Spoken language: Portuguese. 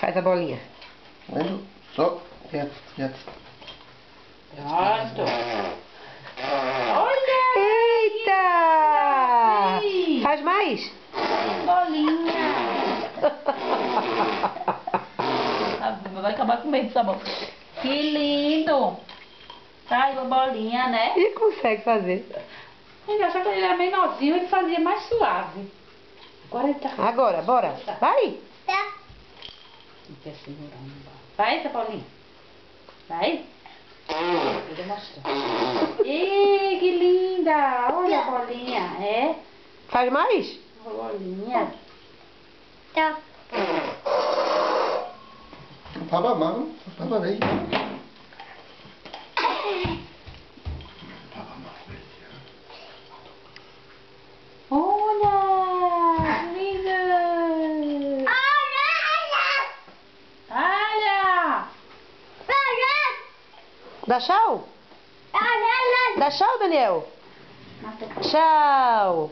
Faz a bolinha. Vendo? Só. Quieto, quieto. Pronto. Olha! Eita! Sim. Faz mais? Bolinha. Vai acabar com medo dessa bola. Que lindo. Tá aí uma bolinha, né? E consegue fazer. Engraçado que ele era menorzinho, ele fazia mais suave. Agora ele tá... Agora, bora. Vai. Tá. Fica segurando. Vai, essa bolinha. Vai. Vou mostrar. Ih, que linda. Olha a bolinha. É? Faz mais? Uma bolinha. Tá. Tava mal, tava bem. Olha! Linda! Olha! Dá tchau? Dá tchau, Daniel? Mata. Tchau.